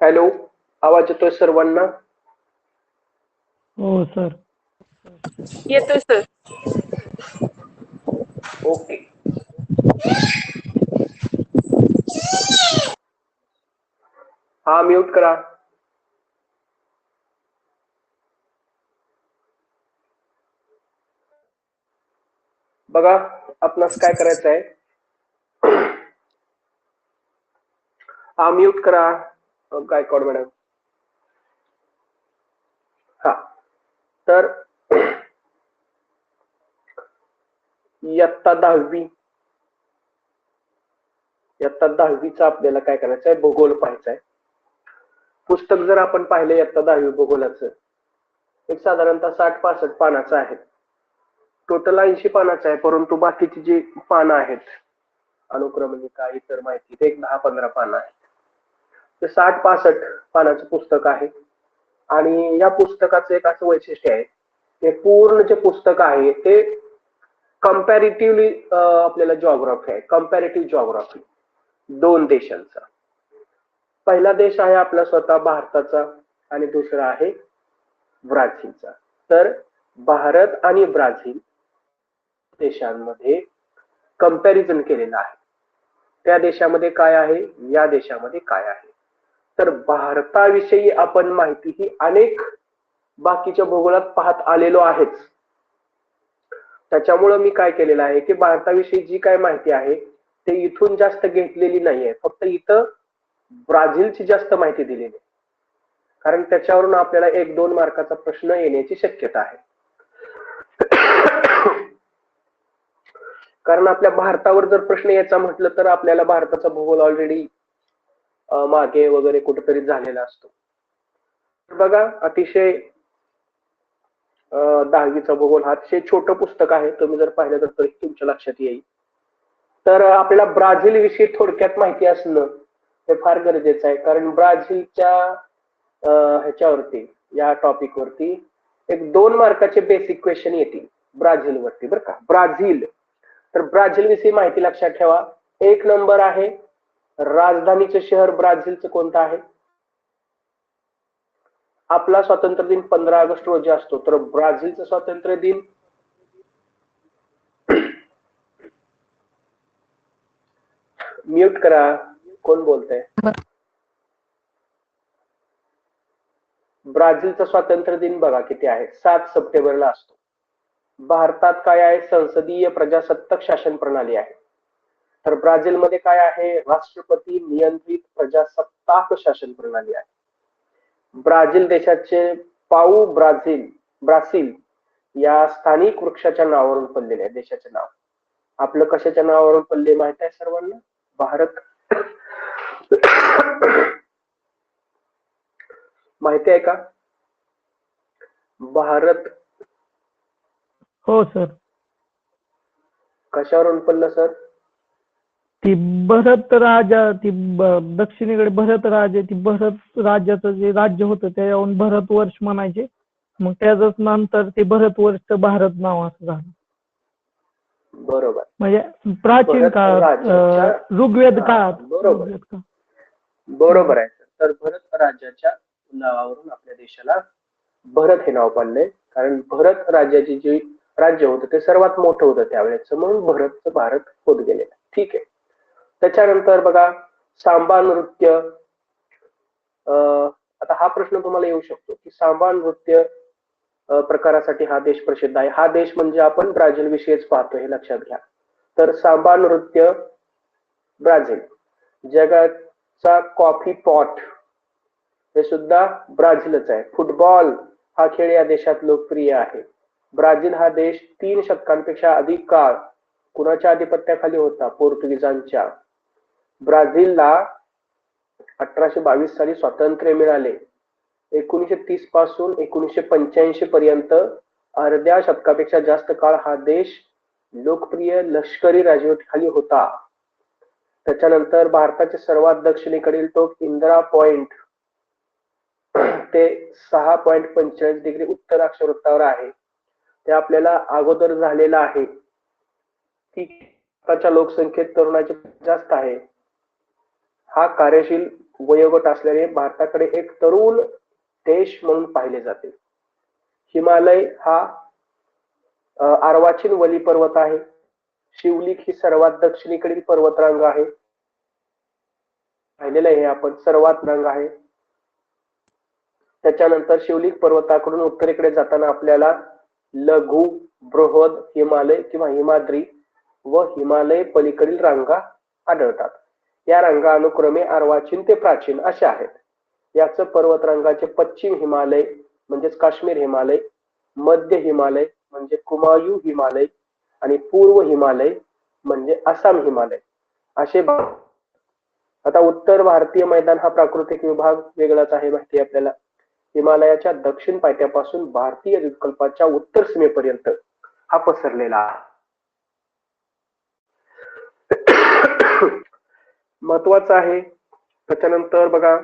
Hello, आवाज येतोय सर्वांना? हो सर. येतोय सर. ओके. हा, म्यूट करा. बघा, आपणास काय करायचं आहे. हा, म्यूट करा गायकवाड मॅडम. हा, तर इयत्ता 10वीचा आपल्याला काय करायचं आहे, भूगोल पाहायचा आहे. पुस्तक जर आपण पाहिलं इयत्ता 10वी भूगोलाचं, एक साधारणतः 60-65 पानाचं आहे. टोटल 80 पानाचं आहे, परंतु बाकीची जी पानं आहेत, अनुक्रमणिका इतर माहिती, ते एक 10-15 पानं आहेत. ते 60-65 पानाचं पुस्तक आहे. आणि या पुस्तकाचं एक असं वैशिष्ट्य आहे, ते पूर्ण जे पुस्तक आहे ते कंपॅरेटिव्हली आपल्याला जिओग्राफी आहे, कंपॅरेटिव्ह जिओग्राफी 2 देशांचा. पहिला देश आहे आपला स्वतः भारताचा आणि दुसरा आहे ब्राझीलचा. तर भारत आणि ब्राझील देशांमध्ये कंपॅरिझन केलेलं आहे. त्या देशामध्ये काय आहे, या देशामध्ये काय आहे. तर भारताविषयी आपण माहिती ही अनेक बाकीच्या भूगोलात पाहत आलेलो आहेच. त्याच्यामुळे मी काय केलेलं आहे की भारताविषयी जी काय माहिती आहे ते इथून जास्त घेतलेली नाहीये, फक्त इथं ब्राझीलची जास्त माहिती दिलेली आहे. कारण त्याच्यावरून आपल्याला 1-2 मार्काचा प्रश्न येण्याची शक्यता आहे. कारण आपल्या भारतावर जर प्रश्न यायचा म्हटलं तर आपल्याला भारताचा भूगोल ऑलरेडी मागे वगैरे कुठेतरी झालेला असतो. बघा, अतिशय 10वीचा भूगोल हा अतिशय छोटं पुस्तक आहे. तुम्ही जर पाहिलं तर तुमच्या लक्षात येईल. तर आपल्याला ब्राझील विषयी थोडक्यात माहिती असणं हे फार गरजेचं आहे. कारण ब्राझीलच्या ह्याच्यावरती, या टॉपिक वरती एक 2 मार्काचे बेसिक क्वेश्चन येतील ब्राझील वरती, बरं का. ब्राझील, तर ब्राझील विषयी माहिती लक्षात ठेवा. 1 नंबर आहे, राजधानीचे शहर ब्राझीलचं कोणतं आहे. आपला स्वातंत्र्य दिन 15 ऑगस्ट रोजी असतो, तर ब्राझीलचा स्वातंत्र्य दिन म्यूट करा, कोण बोलतंय. ब्राझीलचा स्वातंत्र्य दिन बघा किती आहे, 7 सप्टेंबरला असतो. भारतात काय आहे, संसदीय प्रजासत्ताक शासन प्रणाली आहे. तर ब्राझीलमध्ये काय आहे, राष्ट्रपती नियंत्रित प्रजासत्ताक शासन प्रणाली आहे. ब्राझील देशाचे पाऊ ब्राझील या स्थानिक वृक्षाच्या नावावरून पडलेले आहे. देशाचे नाव आपलं कशाच्या नावावरून पडले माहित आहे सर्वांना, भारत. माहिती आहे का भारत? हो सर. कशावरून पडलं सर? ती भरत राजा, ती दक्षिणेकडे भरत राजा, ती भरत राजाचं जे राज्य होतं त्याच्यावरून भरत वर्ष म्हणायचे. मग त्याच नंतर ते भरत वर्ष भारत नाव असं झालं. बरोबर, म्हणजे प्राचीन काळात, ऋग्वेद काळात. बरोबर आहे. तर भरत राजाच्या नावावरून आपल्या देशाला भरत हे नाव पडलंय. कारण भरत राज्याचे जे राज्य होतं ते सर्वात मोठं होतं त्यावेळेस, म्हणून भरतचं भारत होत गेलेलं. ठीक आहे. त्याच्यानंतर बघा, सांबा नृत्य. आता हा प्रश्न तुम्हाला येऊ शकतो की सांबा नृत्य प्रकारासाठी हा देश प्रसिद्ध आहे. हा देश म्हणजे आपण ब्राझील विषयीच पाहतो, हे लक्षात घ्या. तर सांबा नृत्य ब्राझील. जगाचा कॉफी पॉट हे सुद्धा ब्राझीलच आहे. फुटबॉल हा खेळ या देशात लोकप्रिय आहे. ब्राझील हा देश 3 शतकांपेक्षा अधिक काळ कुणाच्या आधिपत्याखाली होता, पोर्तुगीजांच्या. ब्राझीलला 1822 साली स्वातंत्र्य मिळाले. 1930 पासून 1985 पर्यंत अर्ध्या शतकापेक्षा जास्त काळ हा देश लोकप्रिय लष्करी राजवटीखाली होता. त्याच्यानंतर भारताचे सर्वात दक्षिणेकडील टोक इंदिरा पॉइंट ते 6.45 डिग्री उत्तर अक्षवृत्तावर आहे. ते आपल्याला अगोदर झालेलं आहे. ठीक, आताच्या लोकसंख्येत तरुणांची जास्त आहे. हा कार्यशील वयोगट असल्याने भारताकडे एक तरुण देश म्हणून पाहिले जाते. हिमालय हा अर्वाचीन वली पर्वत आहे. शिवलिक ही सर्वात दक्षिणेकडील पर्वतरांग आहे. पाहिलेलं आहे आपण, सर्वात रांग आहे. त्याच्यानंतर शिवलिक पर्वताकडून उत्तरेकडे जाताना आपल्याला लघु, बृहद हिमालय किंवा हिमाद्री व हिमालय पलीकडील रांगा आढळतात. या रांगा अनुक्रमे अर्वाचीन ते प्राचीन अशा आहेत. याच पर्वतरांगाचे पश्चिम हिमालय म्हणजेच काश्मीर हिमालय, मध्य हिमालय म्हणजे कुमायूं हिमालय आणि पूर्व हिमालय म्हणजे आसाम हिमालय असे भाग. आता उत्तर भारतीय मैदान हा प्राकृतिक विभाग वेगळाच आहे, माहिती आपल्याला. हिमालयाच्या दक्षिण पायथ्यापासून भारतीय द्वीपकल्पाच्या उत्तर सीमेपर्यंत हा पसरलेला आहे. महत्वाचं आहे. त्याच्यानंतर बघा,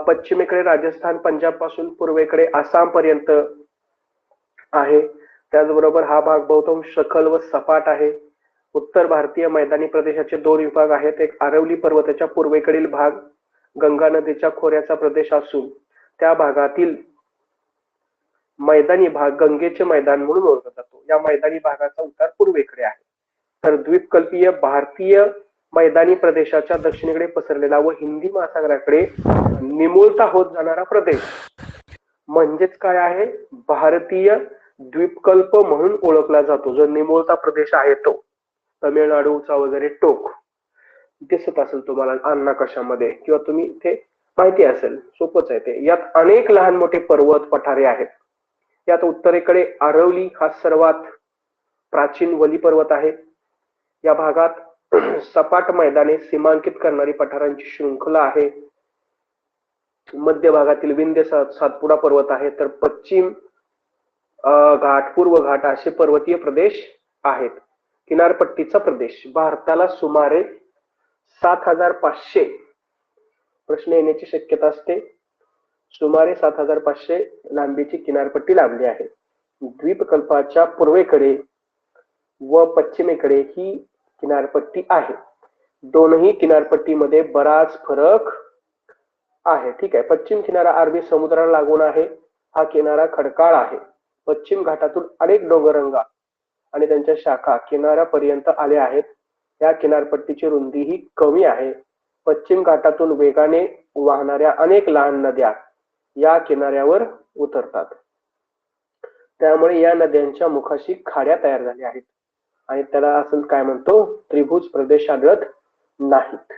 पश्चिमेकडे राजस्थान, पंजाब पासून पूर्वेकडे आसाम पर्यंत आहे. त्याचबरोबर हा भाग बहुतांश सखल व सपाट आहे. उत्तर भारतीय मैदानी प्रदेशाचे दोन विभाग आहेत. एक अरवली पर्वताच्या पूर्वेकडील भाग गंगा नदीच्या खोऱ्याचा प्रदेश असून त्या भागातील मैदानी भाग गंगेचे मैदान म्हणून ओळखला जातो. या मैदानी भागाचा उतार पूर्वेकडे आहे. तर द्वीपकल्पीय भारतीय मैदानी प्रदेशाच्या दक्षिणेकडे पसरलेला व हिंदी महासागराकडे निमुळता होत जाणारा प्रदेश म्हणजेच काय आहे, भारतीय द्वीपकल्प म्हणून ओळखला जातो. जो निमुळता प्रदेश आहे तो तमिळनाडूचा वगैरे टोक दिसत असेल तुम्हाला अन्ना कशामध्ये किंवा तुम्ही इथे माहिती असेल, सोपच आहे ते. यात अनेक लहान मोठे पर्वत पठारे आहेत. यात उत्तरेकडे अरवली हा सर्वात प्राचीन वली पर्वत आहे. या भागात सपाट मैदाने सीमांकित करणारी पठारांची शृंखला आहे. मध्य भागातील विंध्य सातपुडा पर्वत आहे. तर पश्चिम घाट, पूर्व घाट असे पर्वतीय प्रदेश आहेत. किनारपट्टीचा प्रदेश भारताला सुमारे 7,500 प्रश्न येण्याची शक्यता असते. सुमारे 7,500 लांबीची किनारपट्टी लाभली आहे. द्वीपकल्पाच्या पूर्वेकडे व पश्चिमेकडे ही किनारपट्टी आहे. दोनही किनारपट्टीमध्ये बराच फरक आहे. ठीक आहे. पश्चिम किनारा अरबी समुद्राला लागून आहे. हा किनारा खडकाळ आहे. पश्चिम घाटातून अनेक डोंगररांगा आणि त्यांच्या शाखा किनाऱ्यापर्यंत आल्या आहेत. या किनारपट्टीची रुंदी ही कमी आहे. पश्चिम घाटातून वेगाने वाहणाऱ्या अनेक लहान नद्या या किनाऱ्यावर उतरतात. त्यामुळे या नद्यांच्या मुखाशी खाड्या तयार झाल्या आहेत आणि त्याला असं काय म्हणतो, त्रिभुज प्रदेश आढळत नाहीत.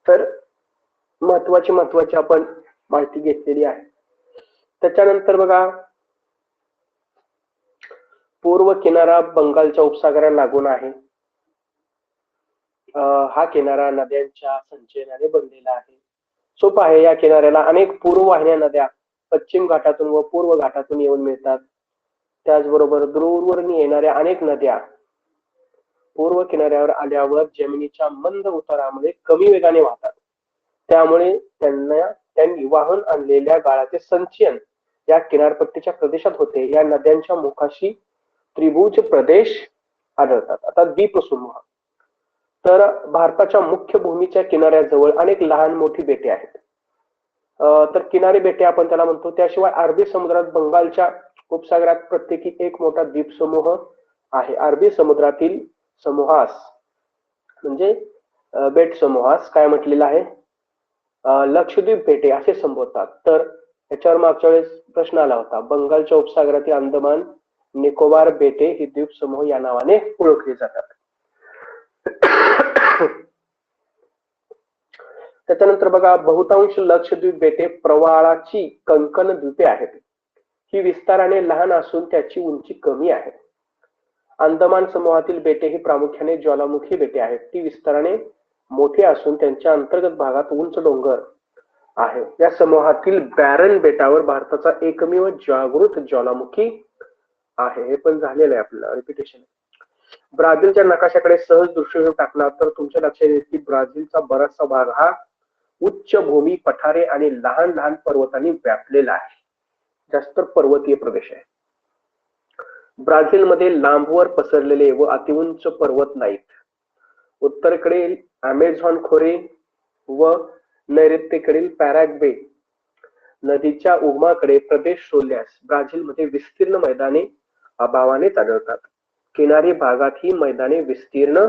तर महत्वाची आपण माहिती घेतलेली आहे. त्याच्यानंतर बघा, पूर्व किनारा बंगालच्या उपसागराला लागून आहे. हा किनारा नद्यांच्या संचयनाने बनलेला आहे. सोपा आहे. या किनाऱ्याला अनेक पूर्व वाहिन्या नद्या पश्चिम घाटातून व पूर्व घाटातून येऊन मिळतात. त्याचबरोबर दूरवरून येणाऱ्या अनेक नद्या पूर्व किनाऱ्यावर आल्यावर जमिनीच्या मंद उतारामुळे कमी वेगाने वाहतात. त्यामुळे त्यांनी वाहून आणलेल्या गाळाचे संचयन या किनारपट्टीच्या प्रदेशात होते. या नद्यांच्या मुखाशी त्रिभुज प्रदेश आढळतात. आता द्वीपसमूह, तर भारताच्या मुख्य भूमीच्या किनाऱ्याजवळ अनेक लहान मोठी बेटे आहेत. तर किनारी बेटे आपण त्याला म्हणतो. त्याशिवाय अरबी समुद्रात बंगालच्या उपसागरात प्रत्येकी एक मोठा द्वीपसमूह आहे. अरबी समुद्रातील समूहास म्हणजे बेट समूहास काय म्हटलेलं आहे, लक्षद्वीप बेटे असे संबोधतात. तर याच्यावर मागच्या वेळेस प्रश्न आला होता. बंगालच्या उपसागरातील अंदमान निकोबार बेटे ही द्वीप समूह या नावाने ओळखले जातात. त्याच्यानंतर बघा, बहुतांश लक्षद्वीप बेटे प्रवाळाची कंकण द्वीपे आहेत. ही विस्ताराने लहान असून त्याची उंची कमी आहे. अंदमान समूहातील बेटे ही प्रामुख्याने ज्वालामुखी बेटे आहेत. ती विस्ताराने मोठी असून त्यांच्या अंतर्गत भागात उंच डोंगर आहे. या समूहातील बॅरन बेटावर भारताचा एकमेव जागृत ज्वालामुखी आहे. हे पण झालेलं आहे आपलं रिपिटेशन. ब्राझीलच्या नकाशाकडे सहज दृष्टी टाकला तर तुमच्या लक्षात येईल की ब्राझीलचा बराचसा भाग हा उच्च भूमी, पठारे आणि लहान लहान पर्वतांनी व्यापलेला आहे. जास्त पर्वतीय प्रदेश आहे. ब्राझीलमध्ये लांबवर पसरलेले व अतिउंच पर्वत नाहीत. उत्तरेकडील अमेझॉन खोरे व नैऋत्येकडील पॅराग्वे नदीच्या उगमाकडे प्रदेश शोधल्यास ब्राझीलमध्ये विस्तीर्ण मैदाने अभावानेच आढळतात. किनारी भागात ही मैदाने विस्तीर्ण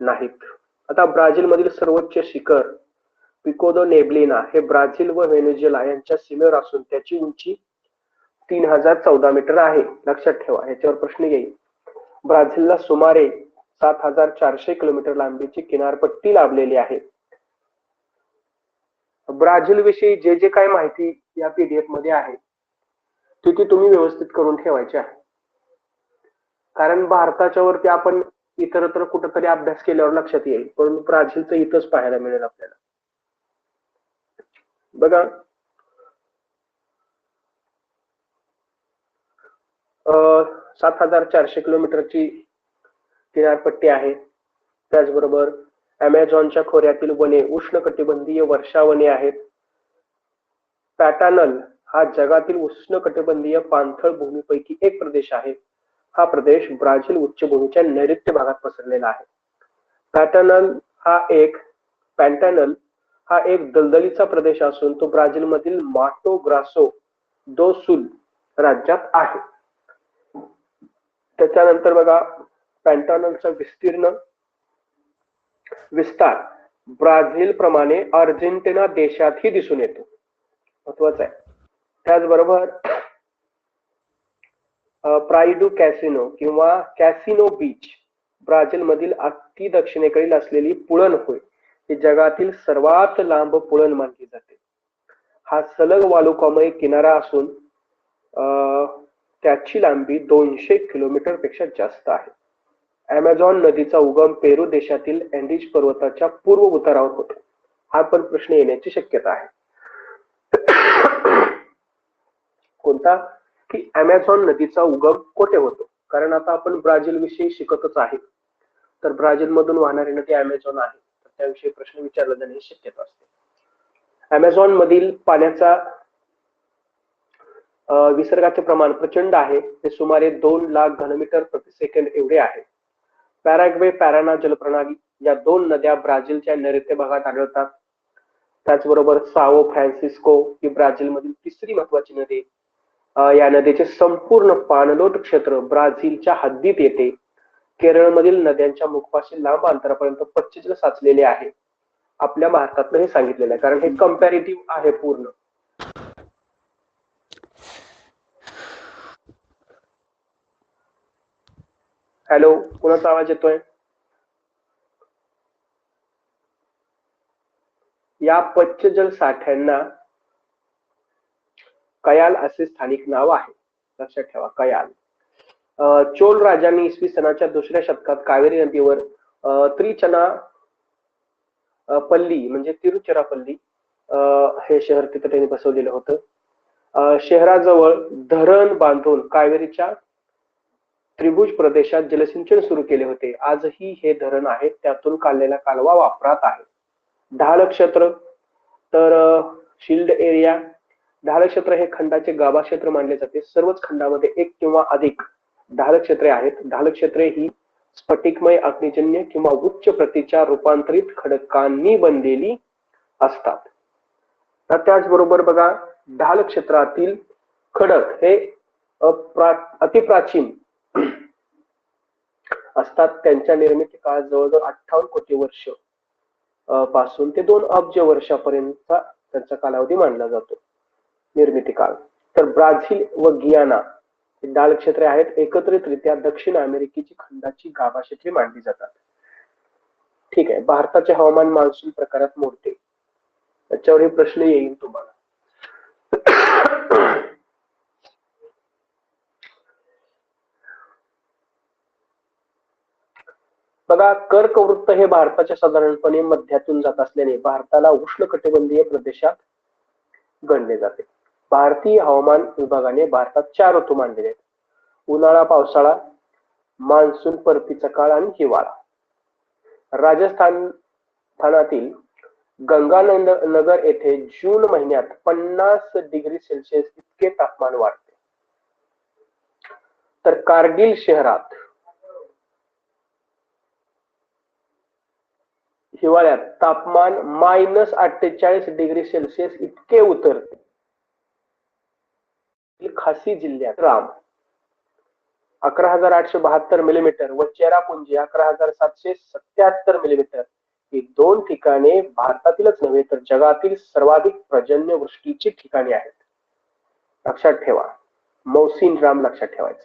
नाहीत. आता ब्राझील मधील सर्वोच्च शिखर पिको दो नेब्लिना हे ब्राझील व व्हेनेझुएला यांच्या सीमेवर असून त्याची उंची 3014 मीटर आहे. लक्षात ठेवा, याच्यावर प्रश्न येईल. ब्राझीलला सुमारे 7400 किलोमीटर लांबीची किनारपट्टी लाभलेली आहे. ब्राझील विषयी जे जे काही माहिती या पीडीएफ मध्ये आहे ती तुम्ही व्यवस्थित करून ठेवायची आहे. कारण भारताच्या वरती आपण इतरत्र कुठेतरी अभ्यास केल्यावर लक्षात येईल, पण ब्राझीलचं इथंच पाहायला मिळेल आपल्याला. बघा, 7400 किलोमीटरची किनारपट्टी आहे. त्याचबरोबर अमेझॉनच्या खोऱ्यातील वने उष्णकटिबंधीय वर्षावने आहेत. पॅटानल हा जगातील उष्णकटिबंधीय पाणथळ भूमीपैकी एक प्रदेश आहे. हा प्रदेश ब्राझील उच्चभूमीच्या नैऋत्य भागात पसरलेला आहे. पॅटानल हा एक दलदलीचा प्रदेश असून तो ब्राझीलमधील माटो ग्रासो दो सुल राज्यात आहे. त्याच्यानंतर बघा, पॅटानलचा विस्तार ब्राझील प्रमाणे अर्जेंटिना देशातही दिसून येतो. महत्वाचं आहे. त्याचबरोबर प्राइडो कॅसिनो किंवा कॅसिनो बीच ब्राझील मधील अति दक्षिणेकडील असलेली पुळण होय. ही जगातील सर्वात लांब पुळण मानली जाते. हा सलग वालुकामय किनारा असून त्याची लांबी 200 किलोमीटर पेक्षा जास्त आहे. अमेझॉन नदीचा उगम पेरू देशातील अँडीज पर्वताच्या पूर्व उतारावर होतो. हा पण प्रश्न येण्याची शक्यता आहे. कोणता? की अमेझॉन नदीचा उगम कुठे होतो? कारण आता आपण ब्राझील विषयी शिकतच आहे, तर ब्राझील मधून वाहणारी नदी अमेझॉन आहे, तर त्याविषयी प्रश्न विचारला जाण्याची शक्यता असते. अमेझॉन मधील पाण्याचा विसर्गाचे प्रमाण प्रचंड आहे. ते सुमारे 2 लाख घनमीटर प्रति सेकंद एवढे आहे. पॅराग्वे पॅराना जलप्रणाली या 2 नद्या ब्राझीलच्या नैऋत्य भागात आढळतात. त्याचबरोबर साओ फ्रान्सिस्को ही ब्राझील मधील तिसरी महत्वाची नदी. या नदीचे संपूर्ण पाणलोट क्षेत्र ब्राझीलच्या हद्दीत येते. केरळमधील नद्यांच्या मुखपाशी लांब अंतरापर्यंत पच्चीजल साचलेले आहे. आपल्या भारतातलं हे सांगितलेलं आहे, कारण हे कंपॅरेटिव्ह आहे पूर्ण. हॅलो, कोणाचा आवाज येतोय? या पच्चजल साठ्यांना कयाल असे स्थानिक नाव आहे. लक्षात ठेवा, कयाल. चोल राजांनी इसवी सनाच्या 2ऱ्या शतकात कावेरी नदीवर त्रिचनापल्ली म्हणजे तिरुचिरापल्ली हे शहर तिथे त्यांनी बसवलेलं होतं. शहराजवळ धरण बांधून कावेरीच्या त्रिभुज प्रदेशात जलसिंचन सुरू केले होते. आजही हे धरण आहे, त्यातून काढलेला कालवा वापरात आहे. ढाल क्षेत्र तर शिल्ड एरिया. ढाल क्षेत्र हे खंडाचे गाभा क्षेत्र मानले जाते. सर्वच खंडामध्ये एक किंवा अधिक ढाल क्षेत्रे आहेत. ढाल क्षेत्रे ही स्फटिकमय अग्निजन्य किंवा उच्च प्रतीच्या रूपांतरित खडकांनी बनलेली असतात. त्याचबरोबर बघा, ढाल क्षेत्रातील खडक हे अतिप्राचीन असतात. त्यांच्या निर्मिती काळ जवळजवळ 58 कोटी वर्ष पासून ते 2 अब्ज वर्षापर्यंतचा त्यांचा कालावधी मानला जातो, निर्मिती काळ. तर ब्राझील व गियाना हे ढाल क्षेत्रे आहेत. एकत्रितरित्या दक्षिण अमेरिकेची खंडाची गाभा क्षेत्रे मानली जातात. ठीक आहे. भारताचे हवामान मान्सून प्रकारात मोडते. त्याच्यावर हे प्रश्न येईल तुम्हाला. बघा, कर्कवृत्त हे भारताच्या साधारणपणे मध्यातून जात असल्याने भारताला उष्णकटिबंधीय प्रदेशात गणले जाते. भारतीय हवामान विभागाने भारतात 4 ऋतू मानलेले आहेत: उन्हाळा, पावसाळा, मान्सून, परतीचा काळ आणि हिवाळा. राजस्थानातील गंगानगर येथे जून महिन्यात 50 डिग्री सेल्सिअस इतके तापमान वाढते. तर कारगिल शहरात हिवाळ्यात तापमान -48 डिग्री सेल्सिअस इतके उतरते. खासी जिल्ह्यात राम 11,872 मिलीमीटर व चेरापुंजी 11,777 मिलीमीटर ही दोन ठिकाणे भारतातीलच नव्हे तर जगातील सर्वाधिक पर्जन्यवृष्टीची ठिकाणे आहेत. लक्षात ठेवा, मौसिन राम लक्षात ठेवायचं.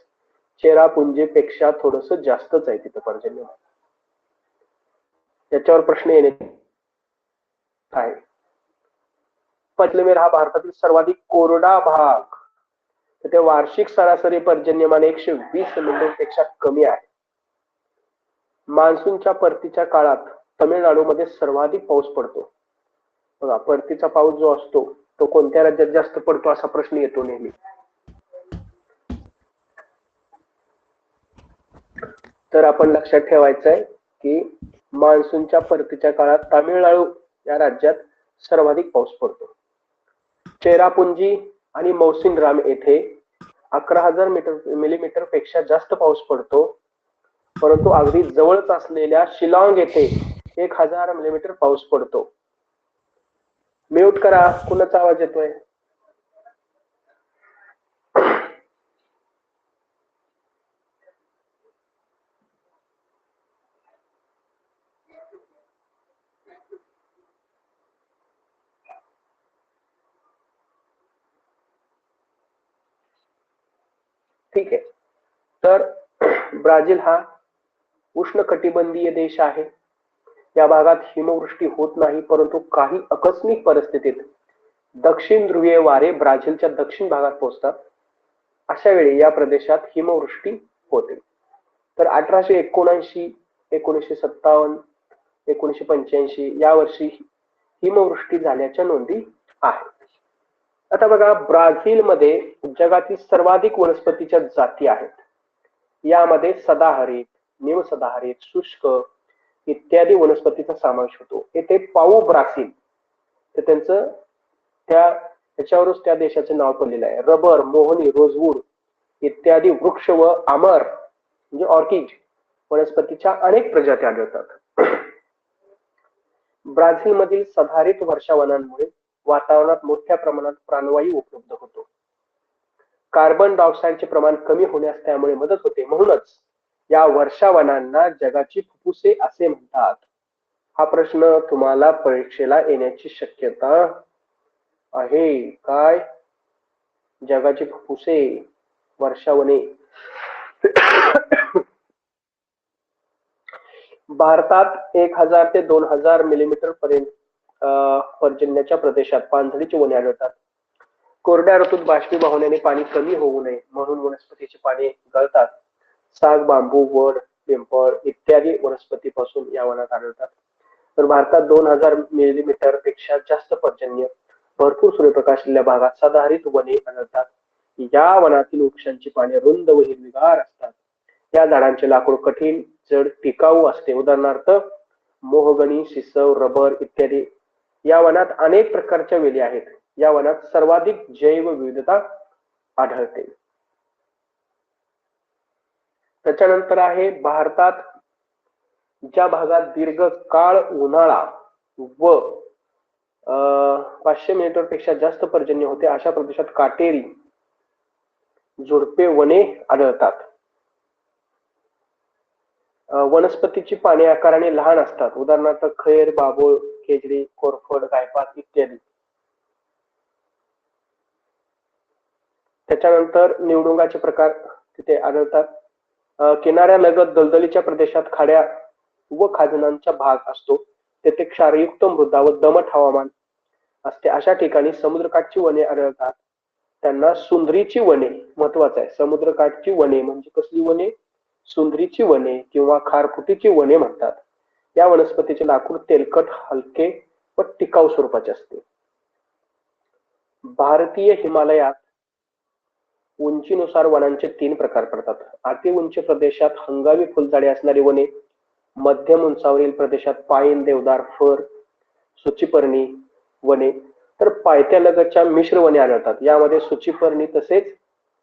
चेरापुंजीपेक्षा थोडस जास्तच आहे तिथं पर्जन्य. त्याच्यावर प्रश्न येणे आहे. जैसलमेर हा भारतातील सर्वाधिक कोरडा भाग, तर ते वार्षिक सरासरी पर्जन्यमान 120 मिलीमीटरपेक्षा कमी आहे. मान्सूनच्या परतीच्या काळात तमिळनाडूमध्ये सर्वाधिक पाऊस पडतो. बघा, परतीचा पाऊस जो असतो तो कोणत्या राज्यात जास्त पडतो असा प्रश्न येतो नेहमी. तर आपण लक्षात ठेवायचं आहे की मान्सूनच्या परतीच्या काळात तामिळनाडू या राज्यात सर्वाधिक पाऊस पडतो. चेरापुंजी आणि मौसिन राम येथे 11,000 मिलीमीटर पेक्षा जास्त पाऊस पडतो, परंतु अगदी जवळच असलेल्या शिलाँग येथे 1,000 मिलीमीटर पाऊस पडतो. म्यूट करा, कुणाचा आवाज येतोय? ठीक आहे. तर ब्राझील हा उष्णकटिबंधीय देश आहे. या भागात हिमवृष्टी होत नाही, परंतु काही आकस्मिक परिस्थितीत दक्षिण ध्रुवीय वारे ब्राझीलच्या दक्षिण भागात पोहोचतात. अशा वेळी या प्रदेशात हिमवृष्टी होते. तर 1879, 1957, 1985 या वर्षी हिमवृष्टी झाल्याच्या नोंदी आहेत. आता बघा, ब्राझीलमध्ये जगातील सर्वाधिक वनस्पतीच्या जाती आहेत. यामध्ये सदाहरित, निमसदाहरित, शुष्क इत्यादी वनस्पतीचा समावेश होतो. येथे पाऊ ब्राझील, तर त्यांचं त्याच्यावरच त्या देशाचे नाव पडलेलं आहे. रबर, मोहनी, रोजवूड इत्यादी वृक्ष व आमर म्हणजे ऑर्किड वनस्पतीच्या अनेक प्रजाती आढळतात. ब्राझीलमधील सदाहरित वर्षावनांमुळे वातावरणात मोठ्या प्रमाणात प्राणवायू उपलब्ध होतो. कार्बन डायऑक्साईडचे प्रमाण कमी होण्यास त्यामुळे मदत होते. म्हणूनच या वर्षावनांना जगाची फुफ्फुसे असे म्हणतात. हा प्रश्न तुम्हाला परीक्षेला येण्याची शक्यता आहे. काय? जगाची फुफ्फुसे, वर्षावने. भारतात 1,000 ते 2,000 मिलीमीटर पर्यंत पर्जन्याच्या प्रदेशात पानझडीची वने आढळतात. कोरड्या ऋतूत बाष्पीभवन होण्याने पाणी कमी होऊ नये म्हणून वनस्पतीची पाने गळतात. साग, बांबू, वड, पिंपळ इत्यादी वनस्पतीपासून या वनात आढळतात. तर भारतात 2,000 मिलीमीटर पेक्षा जास्त पर्जन्य भरपूर सूर्यप्रकाश असलेल्या भागात सदाहरित वने आढळतात. या वनातील वृक्षांची पाने रुंद व हिरवीगार असतात. या झाडांचे लाकूड कठीण, जड, टिकाऊ असते. उदाहरणार्थ मोहगणी, सिसव, रबर इत्यादी. या वनात अनेक प्रकारच्या वेली आहेत. या वनात सर्वाधिक जैवविविधता आढळते. त्याच्यानंतर आहे भारतात ज्या भागात दीर्घकाळ उन्हाळा व 500 मिलीमीटर पेक्षा जास्त पर्जन्य होते अशा प्रदेशात काटेरी झुडपे वने आढळतात. वनस्पतीची पाने आकाराने लहान असतात. उदाहरणार्थ खैर, बाभूळ, खेजडी, कोरफड, गायपात इत्यादी. त्याच्यानंतर निवडुंगाचे प्रकार तिथे आढळतात. किनाऱ्यालगत दलदलीच्या प्रदेशात खाड्या व खाजणांचा भाग असतो. तेथे क्षारयुक्त मृदा व दमट हवामान असते. अशा ठिकाणी समुद्रकाठची वने आढळतात. त्यांना सुंदरीची वने, महत्वाचं आहे. समुद्रकाठची वने म्हणजे कसली वने? सुंदरीची वने किंवा खारफुटीची वने म्हणतात. या वनस्पतीचे लाकूड तेलकट, हलके व टिकाऊ स्वरूपाचे असते. भारतीय हिमालयात उंचीनुसार वनांचे 3 प्रकार पडतात. अति उंच प्रदेशात हंगामी फुलझाडे असणारी वने, मध्यम उंचावरील प्रदेशात पाईन, देवदार, फर, सूचीपर्णी वने, तर पायथ्यालगतच्या मिश्र वने आढळतात. यामध्ये सूचीपर्णी तसेच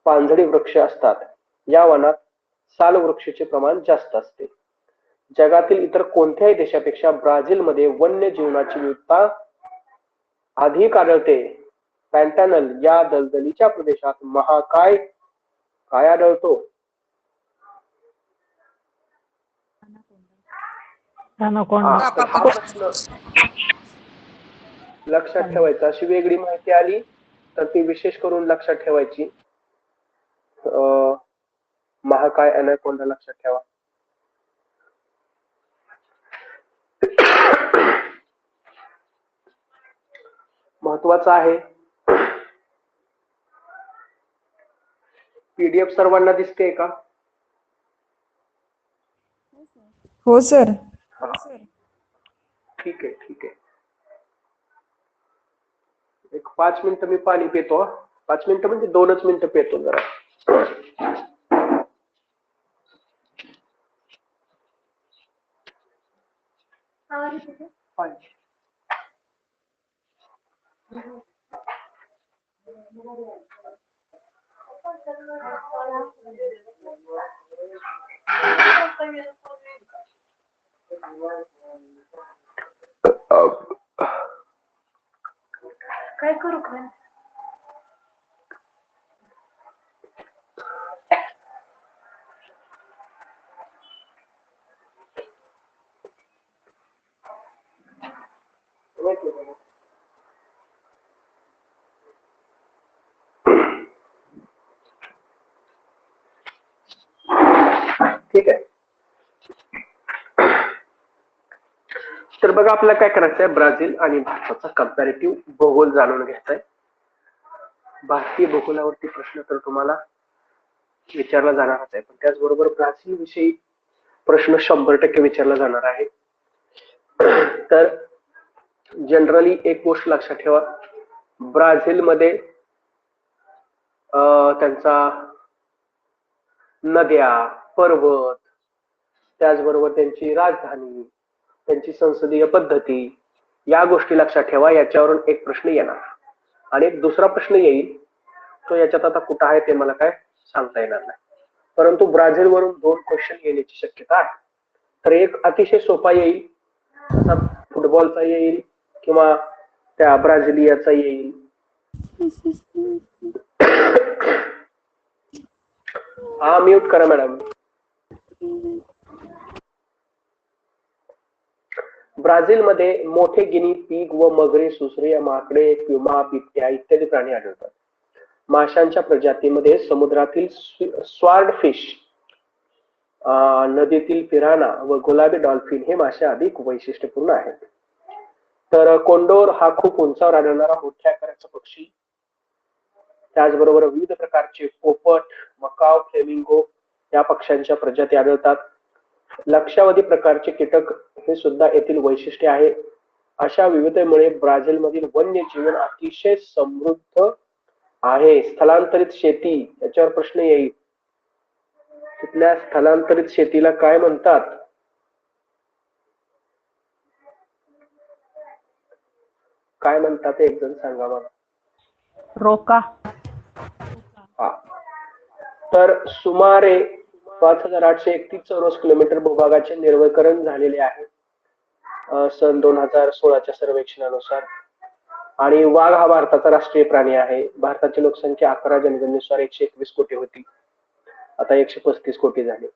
पानझडी वृक्ष असतात. या वनात साल वृक्षाचे प्रमाण जास्त असते. जगातील इतर कोणत्याही देशापेक्षा ब्राझीलमध्ये वन्य जीवनाची विविधता अधिक आढळते. पॅन्टॅनल या दलदलीच्या प्रदेशात महाकाय काय आढळतो? ॲनाकोंडा. तर हा प्रश्न लक्षात ठेवायचा. अशी वेगळी माहिती आली तर ती विशेष करून लक्षात ठेवायची. महाकाय ॲनाकोंडा लक्षात ठेवा. महत्वाचं आहे. पीडीएफ सर्वांना दिसते का? हो सर. ठीक आहे ठीक आहे. एक 5 मिनिटं मी पाणी पितो. 5 मिनिटं म्हणजे 2च मिनिटं पितो जरा. काय करू काय? ठीक आहे. तर बघा आपल्याला काय करायचं आहे. ब्राझील आणि भारताचा कंपॅरेटिव्ह भूगोल जाणून घ्यायचा आहे. भारतीय भूगोलावरती प्रश्न तर तुम्हाला विचारला जाणारच आहे, पण त्याचबरोबर ब्राझील विषयी प्रश्न 100% विचारला जाणार आहे. तर जनरली एक गोष्ट लक्षात ठेवा. ब्राझीलमध्ये त्यांचा नद्या, पर्वत, त्याचबरोबर त्यांची राजधानी, त्यांची संसदीय पद्धती, या गोष्टी लक्षात ठेवा. याच्यावरून एक प्रश्न येणार आणि एक दुसरा प्रश्न येईल. तो याच्यात आता कुठं आहे ते मला काय सांगता येणार नाही, परंतु ब्राझील वरून 2 क्वेश्चन येण्याची शक्यता आहे. तर एक अतिशय सोपा येईल, तसा फुटबॉलचा येईल किंवा त्या ब्राझिलियाचा येईल. हा म्यूट करा मॅडम. ब्राझीलमध्ये मोठे गिनी पिग व मगरी, सुसरी, माकडे, प्युमा, बिबट्या इत्यादी प्राणी आढळतात. माशांच्या प्रजातीमध्ये समुद्रातील स्वॉर्ड फिश, नदीतील पिराना व गुलाबी डॉल्फिन हे मासे अधिक वैशिष्ट्यपूर्ण आहेत. तर कोंडोर हा खूप उंचावर आढळणारा मोठ्या आकाराचा पक्षी. त्याचबरोबर विविध प्रकारचे पोपट, मकाव, फ्लेमिंगो या पक्ष्यांच्या प्रजाती आढळतात. लक्षावधी प्रकारचे कीटक हे सुद्धा येथील वैशिष्ट्य आहे. अशा विविधतेमुळे ब्राझीलमधील वन्यजीवन अतिशय समृद्ध आहे. स्थलांतरित शेती, याच्यावर प्रश्न येईल. तिथल्या स्थलांतरित शेतीला काय म्हणतात? काय म्हणतात एक जण सांगा मला. रोका. हा. तर सुमारे 5831 चौरस किलोमीटर भूभागाचे निर्वकरण झालेले आहे सन 2016च्या सर्वेक्षणानुसार. आणि वाघ हा भारताचा राष्ट्रीय प्राणी आहे. भारताची लोकसंख्या 11 जनगणनेनुसार 121 कोटी होती, आता 135 कोटी झाली.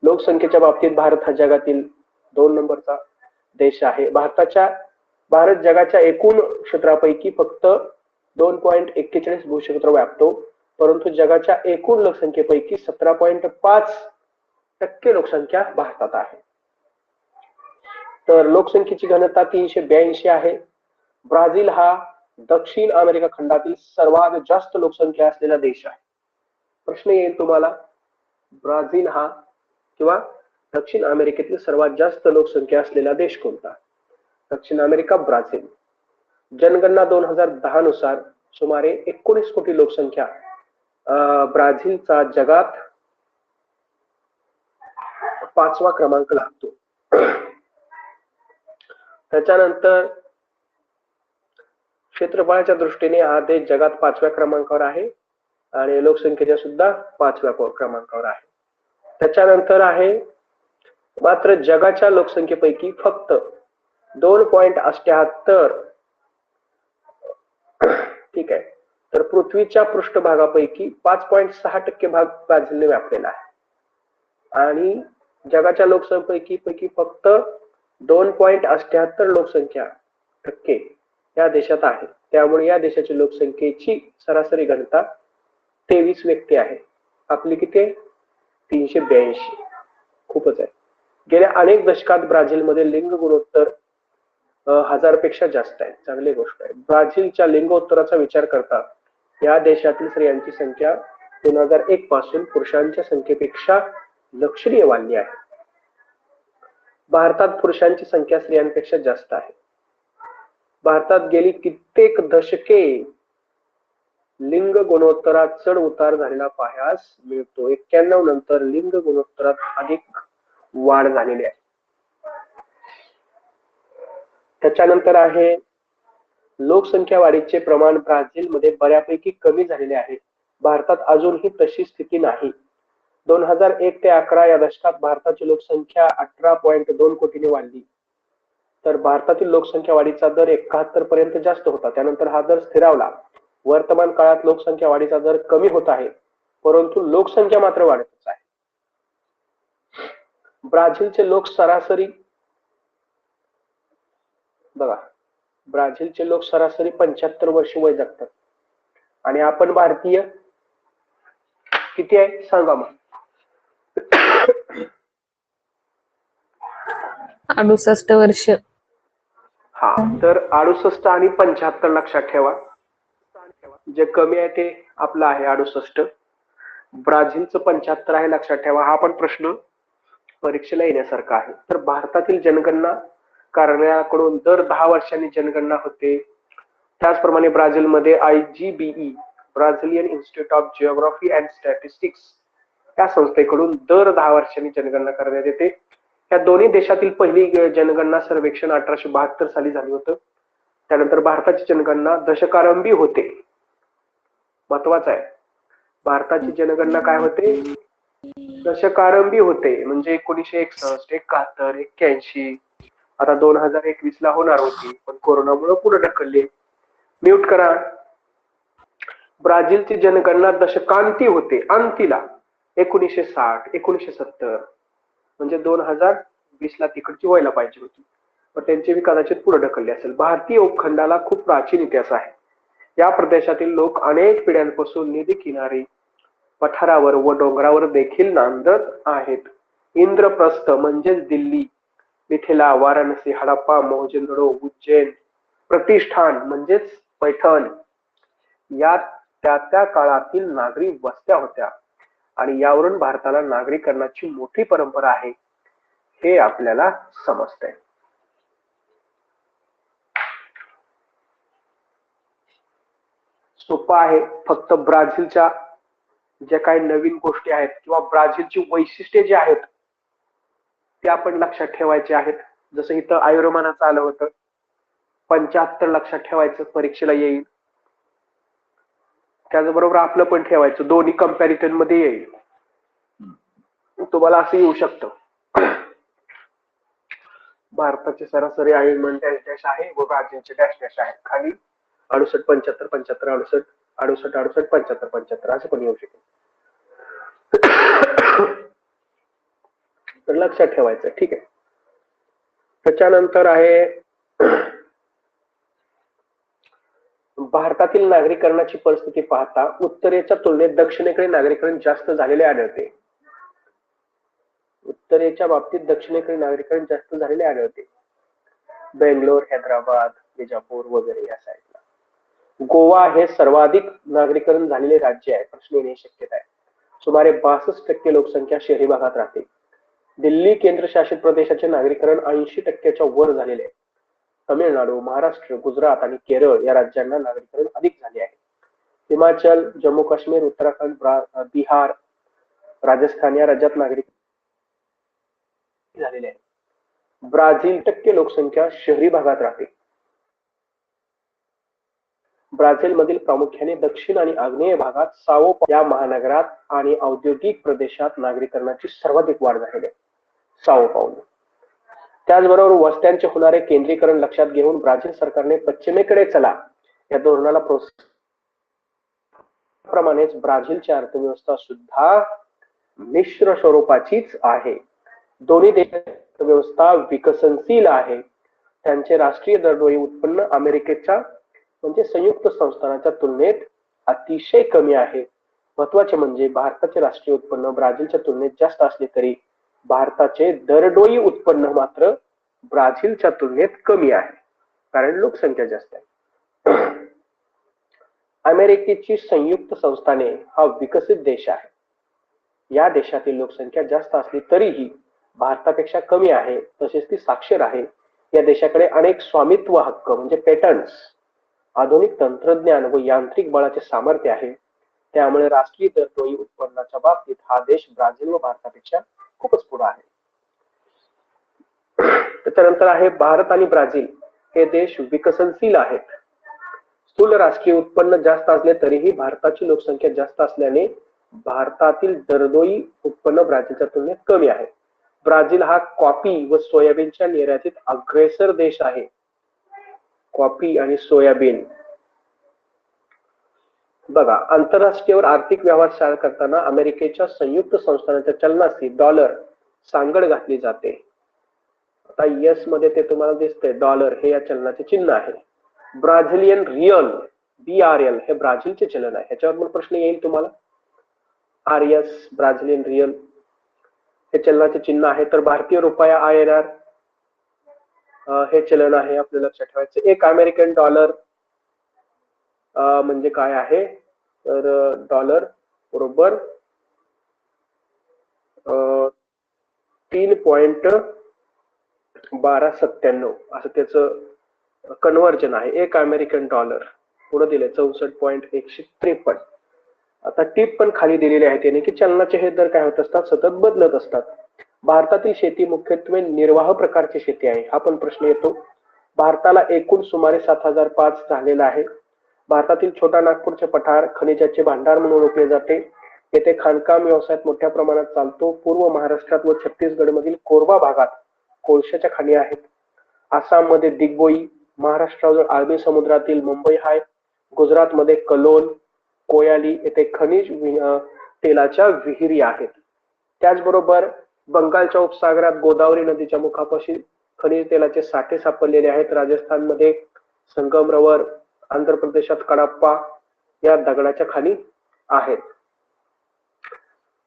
लोकसंख्येच्या बाबतीत भारत हा जगातील 2 नंबरचा देश आहे. भारत जगाच्या एकूण क्षेत्रापैकी फक्त 2.41 भूक्षेत्र व्यापतो, परंतु जगाच्या एकूण लोकसंख्येपैकी 17.5% लोकसंख्या भारतात आहे. तर लोकसंख्येची घनता 382 आहे. ब्राझील हा दक्षिण अमेरिका खंडातील सर्वात जास्त लोकसंख्या असलेला देश आहे. प्रश्न येईल तुम्हाला, ब्राझील हा किंवा दक्षिण अमेरिकेतील सर्वात जास्त लोकसंख्या असलेला देश कोणता? दक्षिण अमेरिका, ब्राझील. जनगणना 2010 नुसार सुमारे 19 कोटी लोकसंख्या ब्राझीलचा जगात 5वा क्रमांक लागतो. त्याच्यानंतर क्षेत्रफळाच्या दृष्टीने हा देश जगात 5व्या क्रमांकावर आहे आणि लोकसंख्येच्या सुद्धा 5व्या क्रमांकावर आहे. त्याच्यानंतर आहे मात्र जगाच्या लोकसंख्येपैकी फक्त 2.78 ठीक आहे, तर पृथ्वीच्या पृष्ठभागापैकी 5.6% भाग ब्राझीलने व्यापलेला आहे आणि जगाच्या लोकसंख्येपैकी फक्त 2.78 लोकसंख्या टक्के या देशात आहे. त्यामुळे या देशाची लोकसंख्येची सरासरी घनता 23 व्यक्ती आहे. आपली किती आहे? 382. खूपच आहे. गेल्या अनेक दशकात ब्राझीलमध्ये लिंग गुणोत्तर 1000 पेक्षा जास्त आहे. चांगली गोष्ट आहे. ब्राझीलच्या लिंगोत्तराचा विचार करता या देशातील स्त्रियांची संख्या 2001 पासून पुरुषांच्या संख्येपेक्षा लक्षणीय वाढली आहे. भारतात पुरुषांची संख्या स्त्रियांपेक्षा जास्त आहे. भारतात गेली कित्येक दशके लिंग गुणोत्तरात चढ उतार झालेला पाहायला मिळतो. 91 नंतर लिंग गुणोत्तरात अधिक वाढ झालेली आहे. त्याच्यानंतर आहे लोकसंख्या वाढीचे प्रमाण ब्राझीलमध्ये बऱ्यापैकी कमी झालेले आहे. भारतात अजूनही तशी स्थिती नाही. 2001 ते 11 या दशकात भारताची लोकसंख्या 18.2 कोटीने वाढली, तर भारतातील लोकसंख्या वाढीचा दर 71 पर्यंत जास्त होता. त्यानंतर हा दर स्थिरावला. वर्तमान काळात लोकसंख्या वाढीचा दर कमी होत आहे, परंतु लोकसंख्या मात्र वाढतच आहे. ब्राझीलचे लोक सरासरी बघा, ब्राझीलचे लोक सरासरी 75 वर्ष वय जगतात आणि आपण भारतीय किती आहे सांगा मग? 68 वर्ष. हा, तर 68 आणि 75 लक्षात ठेवा. जे कमी आहे ते आपलं आहे 68. ब्राझीलचं 75 आहे, लक्षात ठेवा. हा पण प्रश्न परीक्षेला येण्यासारखा आहे. तर भारतातील जनगणना कार्यालयाकडून दर 10 वर्षांनी जनगणना होते. त्याचप्रमाणे ब्राझीलमध्ये IGBE Brazilian institute of geography and statistics या संस्थेकडून दर 10 वर्षांनी जनगणना करण्यात येते. या दोन्ही देशातील पहिली जनगणना सर्वेक्षण 1872 साली झाली होतं. त्यानंतर भारताची जनगणना दशकारंभी होते. महत्वाचं आहे, भारताची जनगणना काय होते? दशकारंभी होते. म्हणजे 1961, 71, 81, आता 2021 ला होणार होती, पण कोरोनामुळे पुढे ढकलली. म्यूट करा. ब्राझीलची जनगणना दशकांती होते, अंतीला 1960, 1970, म्हणजे 2020 ला तिकडची व्हायला पाहिजे होती, पण त्यांची बी कदाचित पुढे ढकलली असेल. भारतीय उपखंडाला खूप प्राचीन इतिहास आहे. या प्रदेशातील लोक अनेक पिढ्यांपासून नदी किनारी, पठारावर व डोंगरावर देखील नांदत आहेत. इंद्रप्रस्थ म्हणजेच दिल्ली, मिथिला, वाराणसी, हडप्पा, मोहनजोदडो, उज्जैन, प्रतिष्ठान म्हणजेच पैठण या त्या काळातील नागरी वस्त्या होत्या आणि यावरून भारताला नागरीकरणाची मोठी परंपरा आहे हे आपल्याला समजतंय. सोपं आहे. फक्त ब्राझीलच्या ज्या काही नवीन गोष्टी आहेत किंवा ब्राझीलची वैशिष्ट्ये जी आहेत ते आपण लक्षात ठेवायचे आहेत. जसं इथं आयुर्मानाचं आलं होतं, 75 लक्षात ठेवायचं, परीक्षेला येईल. त्याचबरोबर आपलं पण ठेवायचं, दोन्ही कंपॅरिझन मध्ये येईल. तुम्हाला असं येऊ शकतं, भारताचे सरासरी आयुर्मान डॅश डॅश आहे व ब्राझीलचे डॅश डॅश आहे. खाली 68, 75, 75, 68, 68, 68, 75, 75 असं पण येऊ शकेल. तर लक्षात ठेवायचं. ठीक आहे. त्याच्यानंतर आहे भारतातील नागरीकरणाची परिस्थिती पाहता उत्तरेच्या तुलनेत दक्षिणेकडे नागरीकरण जास्त झालेले आढळते. उत्तरेच्या बाबतीत दक्षिणेकडे नागरीकरण जास्त झालेले आढळते. बेंगलोर, हैदराबाद, बिजापूर वगैरे या साईडला. गोवा हे सर्वाधिक नागरीकरण झालेले राज्य आहे. प्रश्न येण्याची शक्यता आहे. सुमारे 62% लोकसंख्या शहरी भागात राहते. दिल्ली केंद्रशासित प्रदेशाचे नागरीकरण 80%च्या वर झालेले आहे. तमिळनाडू, महाराष्ट्र, गुजरात आणि केरळ या राज्यांना नागरीकरण अधिक झाले आहे. हिमाचल, जम्मू काश्मीर, उत्तराखंड, बिहार, राजस्थान या राज्यात नागरिक झालेले आहे. ब्राझील टक्के लोकसंख्या शहरी भागात राहते. ब्राझील मधील प्रामुख्याने दक्षिण आणि आग्नेय भागात साओ या महानगरात आणि औद्योगिक प्रदेशात नागरीकरणाची सर्वाधिक वाढ झालेली आहे. साओ पावलो. त्याचबरोबर वस्त्यांचे होणारे केंद्रीकरण लक्षात घेऊन ब्राझील सरकारने पश्चिमेकडे चला या धोरणाला प्रोत्साहन प्रमाणेच ब्राझीलची अर्थव्यवस्था सुद्धा मिश्र स्वरूपाचीच आहे. दोन्ही देशांची अर्थव्यवस्था विकसनशील आहे. त्यांचे राष्ट्रीय दरडोई उत्पन्न अमेरिकेच्या म्हणजे संयुक्त संस्थानाच्या तुलनेत अतिशय कमी आहे. महत्वाचे म्हणजे भारताचे राष्ट्रीय उत्पन्न ब्राझीलच्या तुलनेत जास्त असले तरी भारताचे दरडोई उत्पन्न मात्र ब्राझीलच्या तुलनेत कमी आहे, कारण लोकसंख्या जास्त आहे. अमेरिकेची संयुक्त संस्थाने हा विकसित देश आहे. या देशातील लोकसंख्या जास्त असली तरीही भारतापेक्षा कमी आहे, तसेच ती साक्षर आहे. या देशाकडे अनेक स्वामित्व हक्क म्हणजे पेटंट्स, आधुनिक तंत्रज्ञान व यांत्रिक बळाचे सामर्थ्य आहे. त्यामुळे राष्ट्रीय दरडोई उत्पन्नाच्या बाबतीत हा देश ब्राझील व भारतापेक्षा खूपच पुढे आहे. त्याच्यानंतर आहे भारत आणि ब्राझील हे देश विकसनशील आहेत. स्थूल राष्ट्रीय उत्पन्न जास्त असले तरीही भारताची लोकसंख्या जास्त असल्याने भारतातील दरडोई उत्पन्न ब्राझीलच्या तुलनेत कमी आहे. ब्राझील हा कॉफी व सोयाबीनच्या निर्यातीत अग्रेसर देश आहे. कॉफी आणि सोयाबीन बघा, आंतरराष्ट्रीय आर्थिक व्यवहार करताना अमेरिकेच्या संयुक्त संस्थानाच्या चलनाशी डॉलर सांगड घातली जाते. आता यस मध्ये ते तुम्हाला दिसते, डॉलर हे या चलनाचे चिन्ह आहे. ब्राझिलियन रियल BRL हे ब्राझीलचे चलन आहे. ह्याच्यावर पण प्रश्न येईल तुम्हाला. RS ब्राझिलियन रियल हे चलनाचे चिन्ह आहे. तर भारतीय रुपया INR हे चलन आहे, आपल्याला लक्षात ठेवायचं. एक अमेरिकन डॉलर म्हणजे काय आहे, तर डॉलर बरोबर 3.1297 असं त्याचं कन्व्हर्जन आहे. एक अमेरिकन डॉलर पुढे दिले 64.153. आता टिप पण खाली दिलेली आहे त्याने की चलनाचे हे दर काय होत असतात, सतत बदलत असतात. भारतातील शेती मुख्यत्वे निर्वाह प्रकारची शेती आहे. हा पण प्रश्न येतो. भारताला एकूण सुमारे 7005 झालेला आहे. भारतातील छोटा नागपूरचे पठार खनिजाचे भांडार म्हणून ओळखले जाते. येथे खाणकाम व्यवसायात मोठ्या प्रमाणात चालतो. पूर्व महाराष्ट्रात व छत्तीसगड मधील कोरबा भागात कोळशाच्या खाणी आहेत. आसाम मध्ये दिग्बोई, महाराष्ट्रावर अरबी समुद्रातील मुंबई हाय, गुजरात मध्ये कलोल, कोयाली येथे खनिज तेलाच्या विहिरी आहेत. त्याचबरोबर बंगालच्या उपसागरात गोदावरी नदीच्या मुखापाशी खनिज तेलाचे साठे सापडलेले आहेत. राजस्थान मध्ये संगमरवर, आंध्र प्रदेशात कडप्पा या दगडाच्या खाणी आहेत.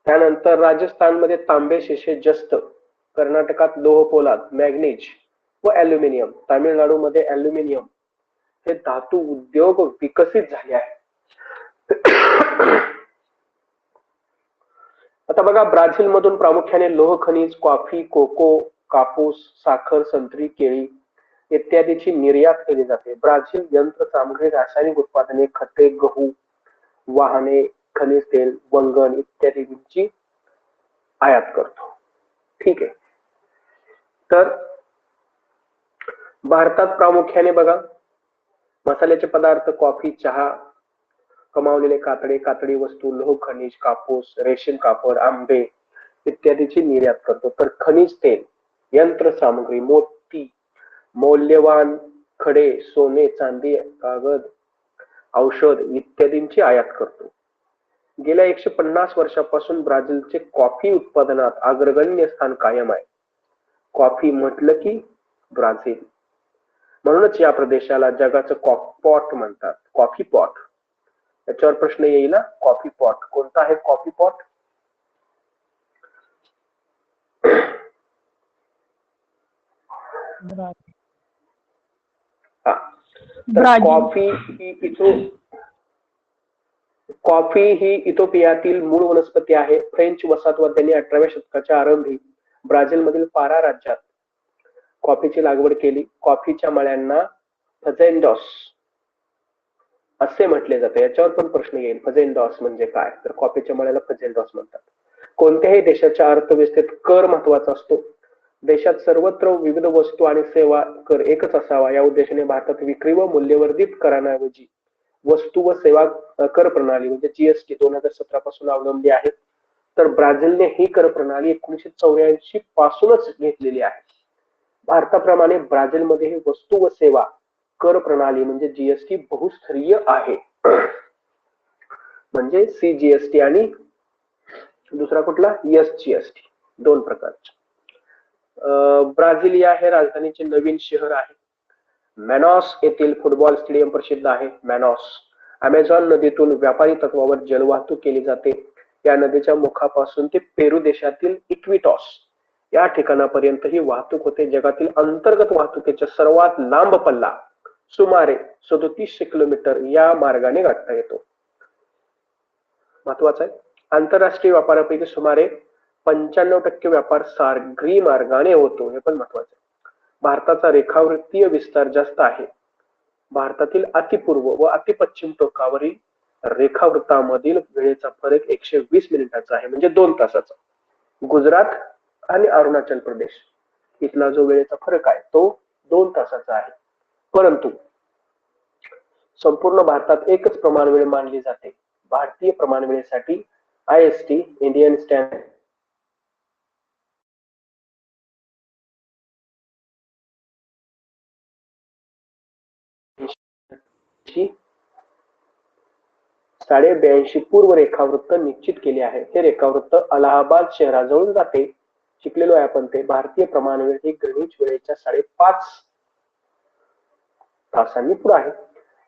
त्यानंतर राजस्थानमध्ये तांबे शिसे जस्त, कर्नाटकात लोह पोलाद मॅग्नीज व ॲल्युमिनियम, तामिळनाडूमध्ये ॲल्युमिनियम हे धातू उद्योग विकसित झाले आहे. आता बघा, ब्राझील मधून प्रामुख्याने लोह खनिज, कॉफी, कोको, कापूस, साखर, संत्री, केळी इत्यादीची निर्यात केली जाते. ब्राझील यंत्रसामग्री, रासायनिक उत्पादने, खते, गहू, वाहने, खनिज तेल, वंगण इत्यादींची आयात करतो. ठीक आहे. तर भारतात प्रामुख्याने बघा मसाल्याचे पदार्थ, कॉफी, चहा, कमावलेले कातडे, कातडी वस्तू, लोह खनिज, कापूस, रेशीम कापड, आंबे इत्यादीची निर्यात करतो. तर खनिज तेल, यंत्रसामग्री, मोती, मौल्यवान खडे, सोने, चांदी, कागद, औषध इत्यादींची आयात करतो. गेल्या 150 वर्षापासून ब्राझीलचे कॉफी उत्पादनात अग्रगण्य स्थान कायम आहे. कॉफी म्हटलं की ब्राझील, म्हणूनच या प्रदेशाला जगाचं कॉफी पॉट म्हणतात. कॉफी पॉट, याच्यावर प्रश्न येईल. कॉफी पॉट कोणता आहे? कॉफी पॉट कॉफी ही इथिओपियातील मूळ वनस्पती आहे. फ्रेंच वसाहतवाद्यांनी 18व्या शतकाच्या आरंभी ब्राझील मधील पारा राज्यात कॉफीची लागवड केली. कॉफीच्या मळ्यांना फजेंडॉस असे म्हटले जाते. याच्यावर पण प्रश्न येईल, फजेंडॉस म्हणजे काय, तर कॉफीच्या मळ्याला फजेंडॉस म्हणतात. कोणत्याही देशाच्या अर्थव्यवस्थेत कर महत्वाचा असतो. देशात सर्वत्र विविध वस्तू आणि सेवा कर एकच असावा या उद्देशाने भारतात विक्री व मूल्यवर्धित करांऐवजी वस्तू व सेवा कर प्रणाली म्हणजे GST 2017 पासून अवलंबली आहे. तर ब्राझीलने ही कर प्रणाली 1984 पासूनच घेतलेली आहे. भारताप्रमाणे ब्राझीलमध्ये वस्तू व सेवा कर प्रणाली म्हणजे जीएसटी बहुस्तरीय आहे. म्हणजे सीजीएसटी आणि दुसरा कुठला एसजीएसटी, दोन प्रकारचे. ब्राझिलिया हे राजधानीचे नवीन शहर आहे. मॅनॉस येथील फुटबॉल स्टेडियम प्रसिद्ध आहे. मॅनॉस अमेझॉन नदीतून व्यापारी तत्वावर जलवाहतूक केली जाते. या नदीच्या मुखापासून ते पेरू देशातील इक्विटॉस या ठिकाणापर्यंत ही वाहतूक होते. जगातील अंतर्गत वाहतुकीचा सर्वात लांब पल्ला सुमारे 37 किलोमीटर या मार्गाने गाठता येतो. महत्वाचं आहे. आंतरराष्ट्रीय व्यापारापैकी सुमारे 95% व्यापार सागरी मार्गाने होतो. हे पण महत्वाचं आहे. भारताचा रेखावृत्तीय विस्तार जास्त आहे. भारतातील अतिपूर्व व अतिपश्चिम टोकावरील रेखावृत्तामधील वेळेचा फरक 120 मिनिटाचा आहे, म्हणजे 2 तासाचा. गुजरात आणि अरुणाचल प्रदेश इथला जो वेळेचा फरक आहे तो 2 तासाचा आहे. परंतु संपूर्ण भारतात एकच प्रमाणवेळ मानली जाते. भारतीय प्रमाणवेळेसाठी IST इंडियन स्टँडर्ड 82 पूर्व रेखावृत्त निश्चित केले आहे. हे रेखावृत्त अलाहाबाद शहराजवळून जाते. शिकलेलो आहे आपण ते. भारतीय प्रमाणवेळ ही ग्रीनिच वेळेच्या 5.5 तासांनी पुढे आहे.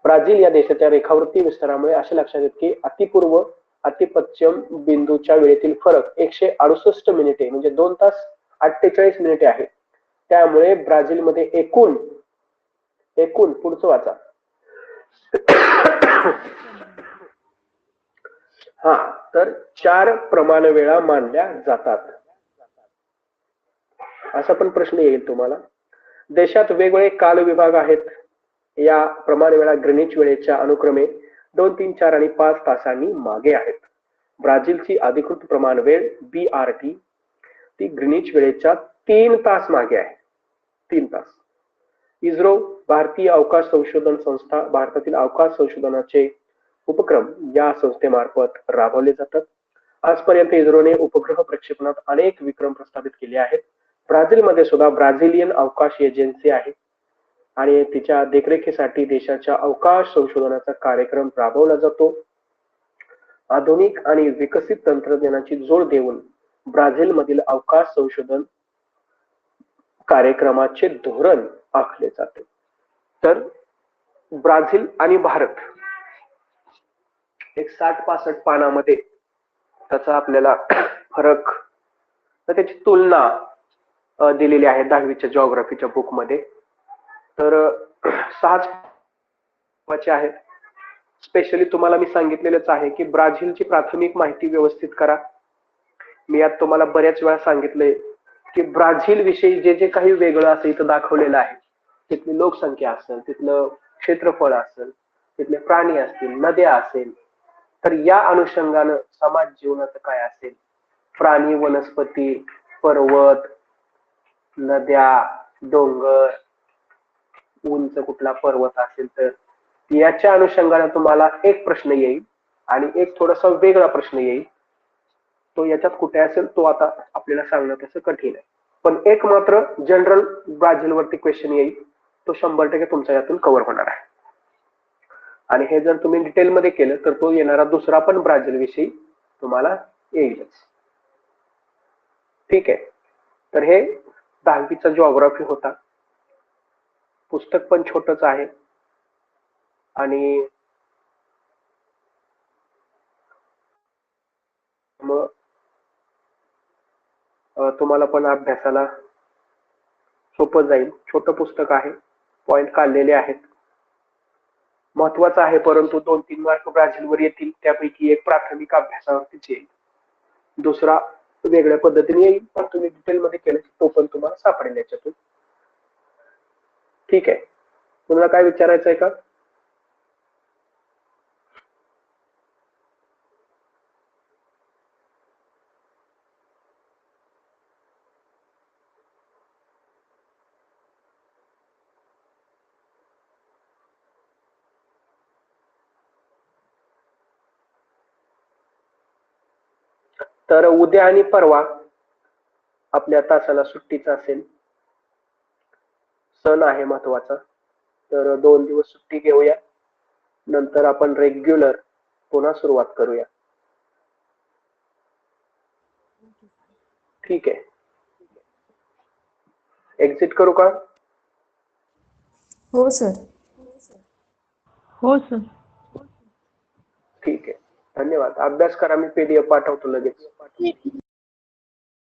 ब्राझील या देशाच्या रेखावृत्ती विस्तारामुळे असे लक्षात येते की अतिपूर्व अतिपश्चिम बिंदूच्या वेळेतील फरक 168 मिनिटे म्हणजे 2 तास 48 मिनिटे आहे. त्यामुळे ब्राझीलमध्ये एकूण पुढचं वाचा. हा तर 4 प्रमाणवेळा मानल्या जातात. असा पण प्रश्न येईल तुम्हाला. देशात वेगवेगळे काल विभाग आहेत. या प्रमाणवेळा ग्रीनिच वेळेच्या अनुक्रमे 2, 3, 4 आणि 5 तासांनी मागे आहेत. ब्राझीलची अधिकृत प्रमाणवेळ BRT ती ग्रीनिच वेळेच्या 3 तास मागे आहे. 3 तास. इस्रो भारतीय अवकाश संशोधन संस्था भारतातील अवकाश संशोधनाचे उपक्रम या संस्थेमार्फत राबवले जातात. आजपर्यंत इस्रोने उपग्रह प्रक्षेपणात अनेक विक्रम प्रस्थापित केले आहेत. ब्राझीलमध्ये सुद्धा ब्राझिलियन अवकाश एजन्सी आहे आणि तिच्या देखरेखीसाठी देशाच्या अवकाश संशोधनाचा कार्यक्रम राबवला जातो. आधुनिक आणि विकसित तंत्रज्ञानाची जोड देऊन ब्राझीलमधील अवकाश संशोधन कार्यक्रमाचे धोरण आखले जाते. तर ब्राझील आणि भारत एक 60-65 पानामध्ये त्याचा आपल्याला फरक तर त्याची तुलना दिलेली आहे 10वीच्या जिओग्राफीच्या बुक मध्ये. तर 6 आहेत. स्पेशली तुम्हाला मी सांगितलेलंच आहे की ब्राझीलची प्राथमिक माहिती व्यवस्थित करा. मी यात तुम्हाला बऱ्याच वेळा सांगितलंय की ब्राझील विषयी जे जे काही वेगळं असं इथं दाखवलेलं आहे, तिथली लोकसंख्या असेल, तिथलं क्षेत्रफळ असेल, तिथले प्राणी असतील, नद्या असेल, तर या अनुषंगानं समाज जीवनाचं काय असेल, प्राणी, वनस्पती, पर्वत, नद्या, डोंगर, उंच कुठला पर्वत असेल तर याच्या अनुषंगाने तुम्हाला एक प्रश्न येईल आणि एक थोडासा वेगळा प्रश्न येईल. तो याच्यात कुठे असेल तो आता आपल्याला सांगणं तसं कठीण आहे. पण एक मात्र जनरल ब्राझील वरती क्वेश्चन येईल, तो 100% तुमच्या यातून कव्हर होणार आहे. आणि हे जर तुम्ही डिटेल मध्ये केलं तर तो येणारा दुसरा पण ब्राझील विषयी तुम्हाला येईलच. ठीक आहे. तर हे 10वीचा जिओग्राफी होता. पुस्तक पण छोटच आहे आणि मग तुम्हाला पण अभ्यासाला सोपं जाईल. छोटं पुस्तक आहे, पॉइंट काढलेले आहेत. महत्वाचं आहे, परंतु 2-3 मार्क ब्राझीलवर येतील. त्यापैकी एक प्राथमिक अभ्यासावरतीच येईल, दुसरा वेगळ्या पद्धतीने येईल. पण तुम्ही डिटेल मध्ये केलं तो पण तुम्हाला सापडेल याच्यातून. ठीक आहे. तुम्हाला काय विचारायचं आहे का? तर उद्या आणि परवा आपल्या तासाला सुट्टीच असेल. सण आहे महत्वाचा, तर 2 दिवस सुट्टी घेऊया. नंतर आपण रेग्युलर पुन्हा सुरुवात करूया. ठीक आहे. एक्झिट करू का? हो सर. हो सर. ठीक आहे. धन्यवाद. अभ्यास करा. मी PDF पाठवतो लगेच.